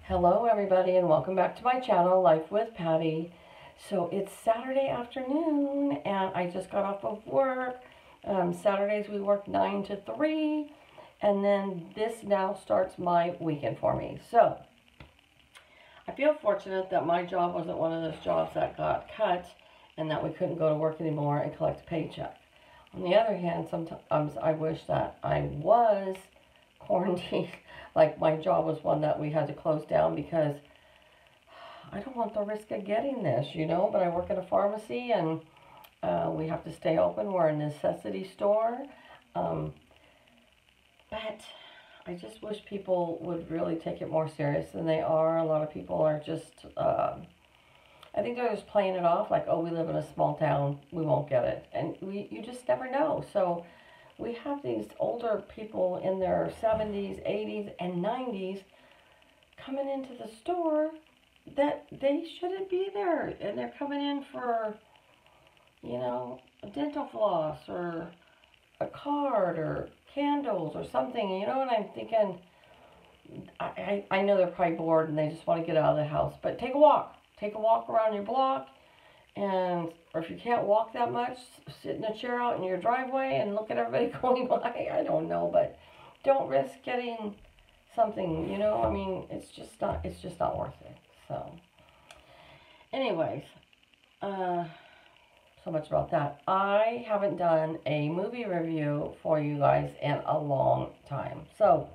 Hello everybody and welcome back to my channel, Life with Patty. So it's Saturday afternoon and I just got off of work. Saturdays we work 9 to 3 and then this now starts my weekend for me. So I feel fortunate that my job wasn't one of those jobs that got cut and that we couldn't go to work anymore and collect a paycheck. On the other hand, sometimes I wish that I was quarantined. Like my job was one that we had to close down because I don't want the risk of getting this, you know, but I work at a pharmacy and we have to stay open. We're a necessity store. But I just wish people would really take it more serious than they are. A lot of people are just, I think they're just playing it off like, oh, we live in a small town, we won't get it. And you just never know. So we have these older people in their 70s, 80s, and 90s coming into the store that they shouldn't be there. And they're coming in for, you know, a dental floss or a card or candles or something, you know, and I'm thinking, I know they're probably bored and they just want to get out of the house, but take a walk. Take a walk around your block. And, or if you can't walk that much, sit in a chair out in your driveway and look at everybody going by. I don't know, but don't risk getting something, you know. I mean, it's just not worth it. So, anyways, so much about that. I haven't done a movie review for you guys in a long time. So,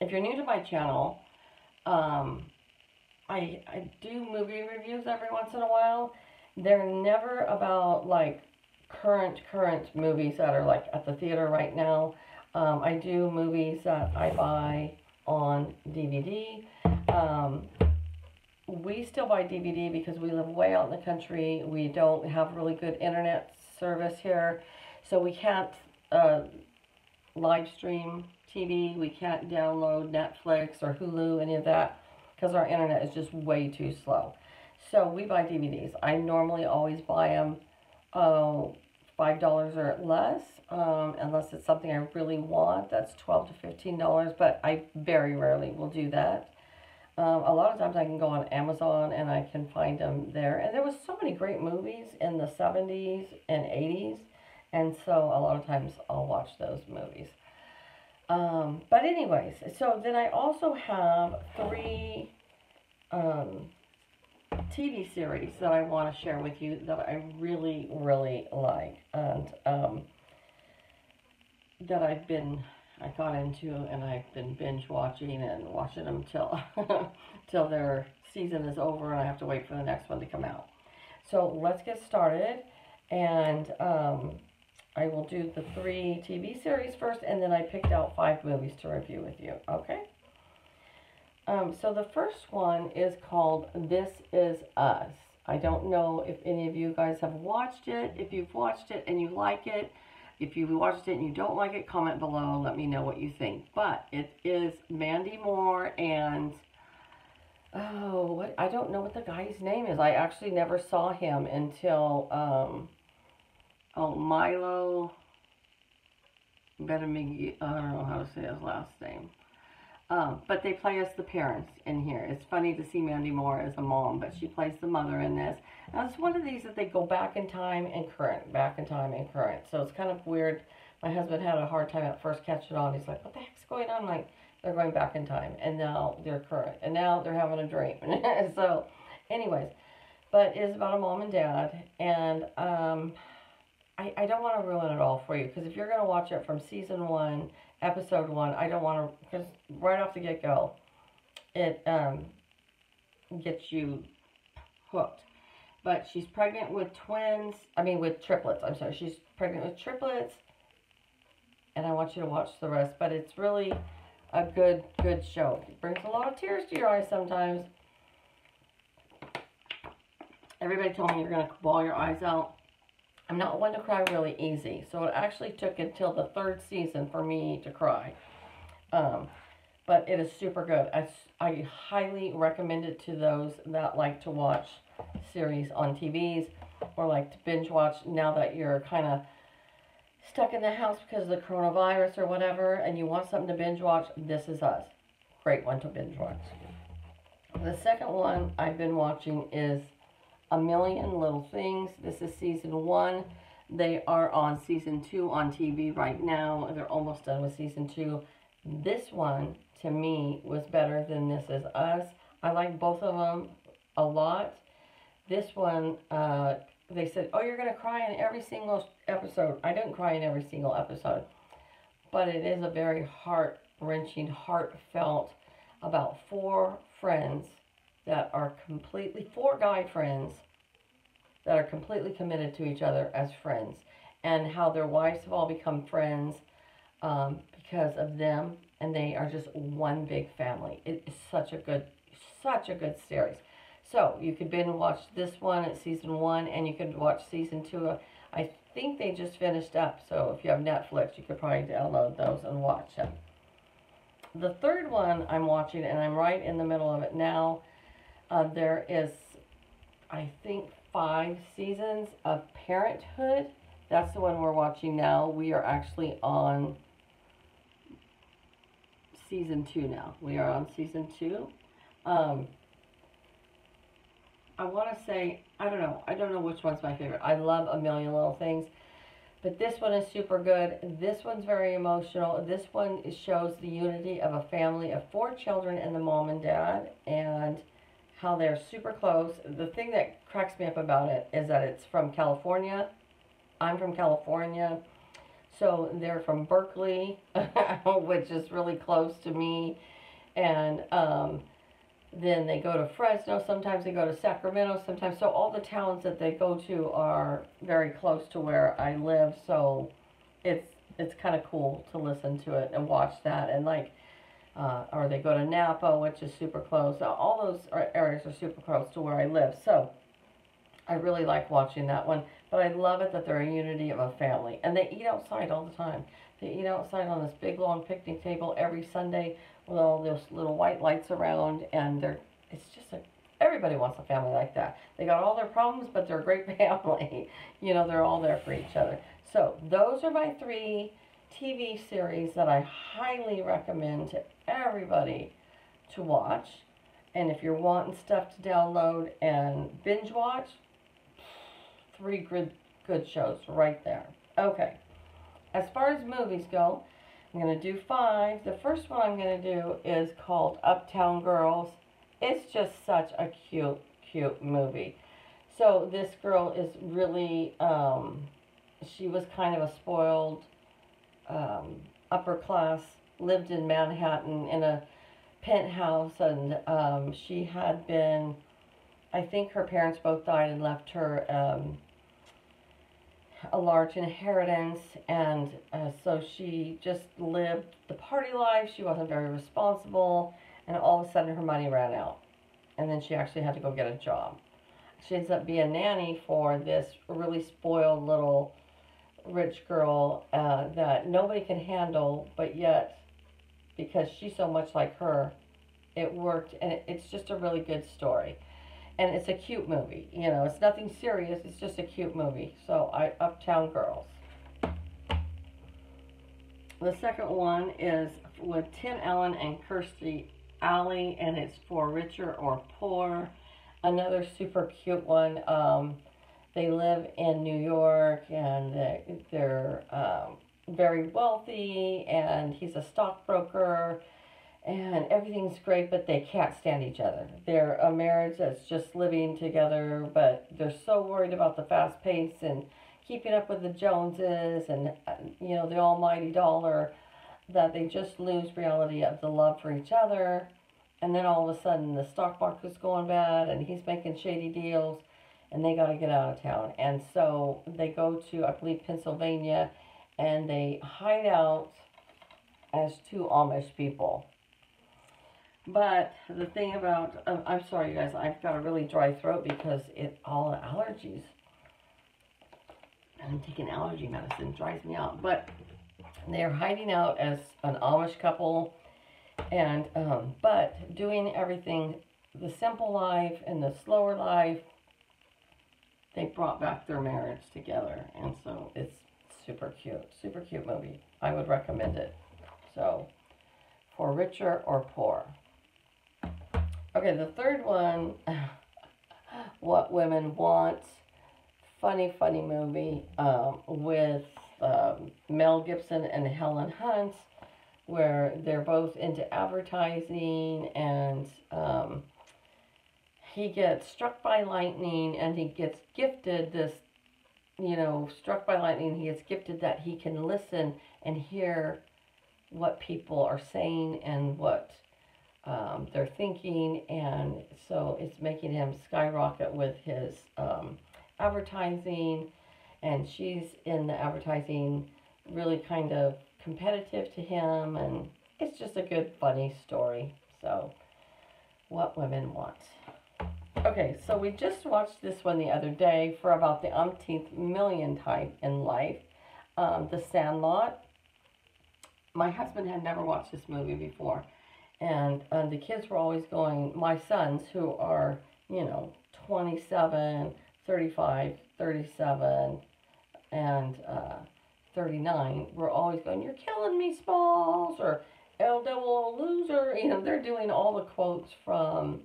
if you're new to my channel, I do movie reviews every once in a while. They're never about like current movies that are like at the theater right now. I do movies that I buy on DVD. We still buy DVD because we live way out in the country. We don't have really good internet service here. So we can't live stream TV. We can't download Netflix or Hulu, any of that, because our internet is just way too slow. So we buy DVDs. I normally always buy them $5 or less, unless it's something I really want. That's $12 to $15, but I very rarely will do that. A lot of times I can go on Amazon and I can find them there. And there was so many great movies in the 70s and 80s, and so a lot of times I'll watch those movies. But anyways, so then I also have 3 TV series that I want to share with you that I really, really like, and that I got into and I've been binge watching and watching them till till their season is over and I have to wait for the next one to come out. So let's get started, and I will do the 3 TV series first, and then I picked out 5 movies to review with you, okay? So the first one is called This Is Us. I don't know if any of you guys have watched it. If you've watched it and you like it, if you've watched it and you don't like it, comment below and let me know what you think. But it is Mandy Moore and, I don't know what the guy's name is. I actually never saw him until, Milo Betamigi, I don't know how to say his last name. But they play us the parents in here. It's funny to see Mandy Moore as a mom, but she plays the mother in this. Now, it's one of these that they go back in time and current, back in time and current. So it's kind of weird. My husband had a hard time at first catching on. He's like, what the heck's going on? Like, they're going back in time, and now they're current, and now they're having a dream. So, anyways, but it's about a mom and dad, and I don't want to ruin it all for you, because if you're going to watch it from season 1, episode 1, I don't want to, because right off the get-go, it gets you hooked. But she's pregnant with with triplets. I'm sorry, she's pregnant with triplets, and I want you to watch the rest, but it's really a good show. It brings a lot of tears to your eyes sometimes. Everybody told me you're going to bawl your eyes out. I'm not one to cry really easy, so it actually took until the 3rd season for me to cry. But it is super good. I highly recommend it to those that like to watch series on TVs or like to binge watch now that you're kind of stuck in the house because of the coronavirus or whatever and you want something to binge watch. This Is Us. great one to binge watch. The second one I've been watching is A Million Little Things. This is season 1. They are on season 2 on TV right now. They're almost done with season 2. This one, to me, was better than This Is Us. I like both of them a lot. This one, they said, oh, you're going to cry in every single episode. I didn't cry in every single episode. But it is a very heart-wrenching, heartfelt, about 4 friends that are completely, 4 guy friends that are completely committed to each other as friends, and how their wives have all become friends because of them, and they are just one big family. It is such a good series. So you could binge watch this one at season 1, and you could watch season 2. I think they just finished up, so if you have Netflix, you could probably download those and watch them. The third one I'm watching, and I'm right in the middle of it now. There is, I think, 5 seasons of Parenthood. That's the one we're watching now. We are actually on season 2 now. We are on season 2. I want to say, I don't know which one's my favorite. I love A Million Little Things, but this one is super good. This one's very emotional. This one shows the unity of a family of 4 children and the mom and dad, and how they're super close. The thing that cracks me up about it is that it's from California. I'm from California. So they're from Berkeley, which is really close to me. And then they go to Fresno. Sometimes they go to Sacramento. Sometimes. So all the towns that they go to are very close to where I live. So it's kind of cool to listen to it and watch that. And like, or they go to Napa, which is super close. All those areas are super close to where I live. So I really like watching that one. But I love it that they're a unity of a family. And they eat outside all the time. They eat outside on this big, long picnic table every Sunday with all those little white lights around. And it's just everybody wants a family like that. They got all their problems, but they're a great family. You know, they're all there for each other. So those are my 3 TV series that I highly recommend to everybody to watch. And if you're wanting stuff to download and binge watch, 3 good shows right there. Okay, as far as movies go, I'm going to do 5. The first one I'm going to do is called Uptown Girls. It's just such a cute movie. So this girl is really, she was kind of a spoiled upper class, lived in Manhattan in a penthouse, and she had been, I think her parents both died and left her a large inheritance, and so she just lived the party life. She wasn't very responsible, and all of a sudden her money ran out, and then she actually had to go get a job. She ends up being a nanny for this really spoiled little rich girl that nobody can handle, but yet, because she's so much like her, it worked, and it's just a really good story. And it's a cute movie, you know, it's nothing serious, it's just a cute movie. So, Uptown Girls. The second one is with Tim Allen and Kirstie Alley, and it's For Richer or Poor. Another super cute one. They live in New York, and they're very wealthy, and he's a stockbroker, and everything's great, but they can't stand each other. They're a marriage that's just living together, but they're so worried about the fast pace and keeping up with the Joneses and, you know, the almighty dollar, that they just lose reality of the love for each other. And then all of a sudden the stock market's going bad, and he's making shady deals, and they got to get out of town. And so they go to, I believe, Pennsylvania, and they hide out as 2 Amish people. But the thing about, I'm sorry, you guys, I've got a really dry throat because all the allergies. I'm taking allergy medicine, it drives me out. But they're hiding out as an Amish couple, and but doing everything, the simple life and the slower life. They brought back their marriage together, and so it's super cute movie. I would recommend it. So for richer or poor. Okay, the third one, What Women Want. Funny, funny movie with Mel Gibson and Helen Hunt, where they're both into advertising, and he gets struck by lightning, and he gets gifted this, struck by lightning, he gets gifted that he can listen and hear what people are saying and what they're thinking, and so it's making him skyrocket with his advertising, and she's in the advertising really kind of competitive to him, and it's just a good funny story. So What Women Want. Okay, so we just watched this one the other day for about the umpteenth million time in life, The Sandlot. My husband had never watched this movie before, and the kids were always going, my sons who are, 27, 35, 37, and 39, were always going, you're killing me, Smalls, or El Devil Loser. They're doing all the quotes from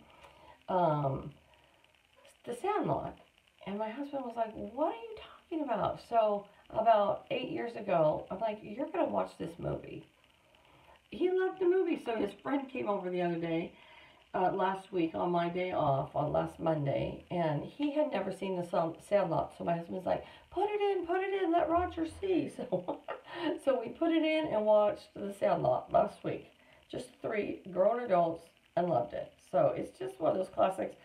The Sandlot. And my husband was like, what are you talking about? So about 8 years ago, I'm like, you're going to watch this movie. He loved the movie, so his friend came over the other day, last week on my day off, on last Monday, and he had never seen The Sandlot, so my husband's like, put it in, let Roger see. So we put it in and watched The Sandlot last week. Just 3 grown adults, and loved it. So it's just one of those classics.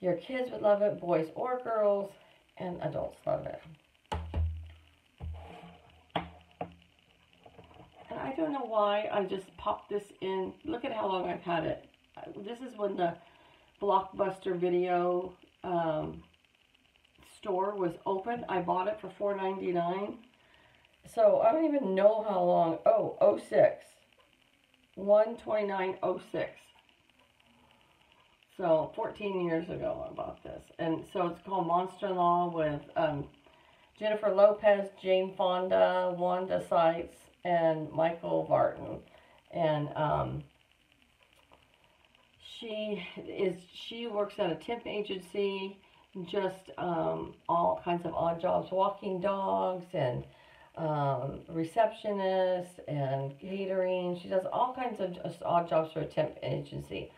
Your kids would love it, boys or girls, and adults love it. And I don't know why I just popped this in. Look at how long I've had it. This is when the Blockbuster Video store was open. I bought it for $4.99. So I don't even know how long. Oh, 06. 1/29/06. So 14 years ago I bought this. And so it's called Monster-in-Law with Jennifer Lopez, Jane Fonda, Wanda Sykes, and Michael Vartan. And she works at a temp agency, just all kinds of odd jobs, walking dogs and receptionist and catering. She does all kinds of just odd jobs for a temp agency.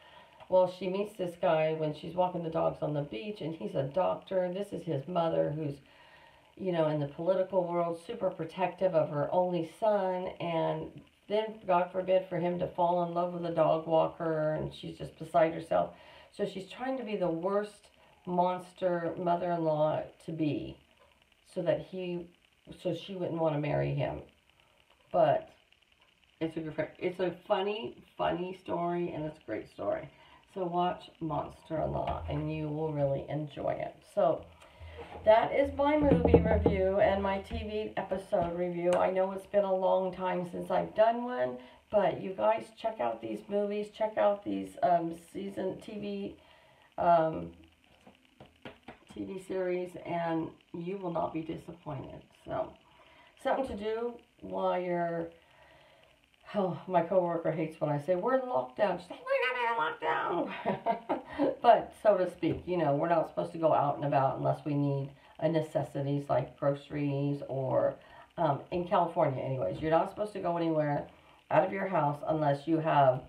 Well, she meets this guy when she's walking the dogs on the beach, and he's a doctor. This is his mother, who's, in the political world, super protective of her only son, and then, God forbid, for him to fall in love with a dog walker, and she's just beside herself. So she's trying to be the worst monster mother-in-law to be, so she wouldn't want to marry him. But it's a funny story, and it's a great story. So watch Monster-in-Law, and you will really enjoy it. So that is my movie review and my TV episode review. I know it's been a long time since I've done one, but you guys check out these movies, check out these season TV series, and you will not be disappointed. So, something to do while you're... Oh, my coworker hates when I say, we're in lockdown. She's like, we're not in lockdown. But, so to speak, we're not supposed to go out and about unless we need necessities like groceries or, in California anyways, you're not supposed to go anywhere out of your house unless you have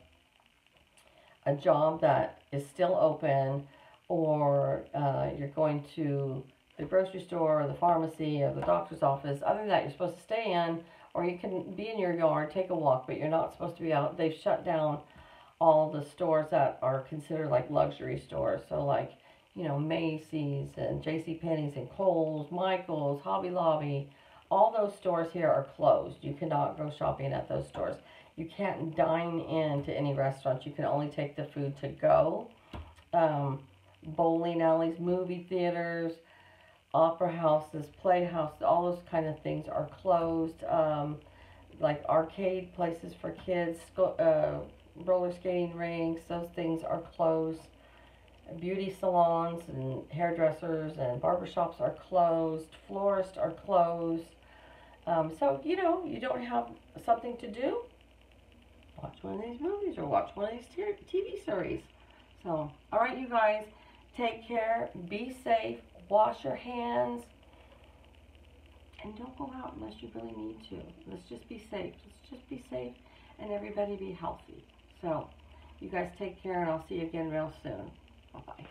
a job that is still open, or you're going to the grocery store or the pharmacy or the doctor's office. Other than that, you're supposed to stay in, or you can be in your yard, take a walk, but you're not supposed to be out. They've shut down all the stores that are considered like luxury stores. So like, Macy's and JCPenney's and Kohl's, Michael's, Hobby Lobby, all those stores here are closed. You cannot go shopping at those stores. You can't dine in to any restaurants. You can only take the food to go. Bowling alleys, movie theaters, opera houses, playhouses, all those kind of things are closed. Like arcade places for kids, roller skating rinks, those things are closed. Beauty salons and hairdressers and barbershops are closed. Florists are closed. So, you don't have something to do, watch one of these movies or watch one of these TV series. So, all right, you guys, take care, be safe, wash your hands, and don't go out unless you really need to. Let's just be safe. Let's just be safe and everybody be healthy. So, you guys take care, and I'll see you again real soon. Bye-bye.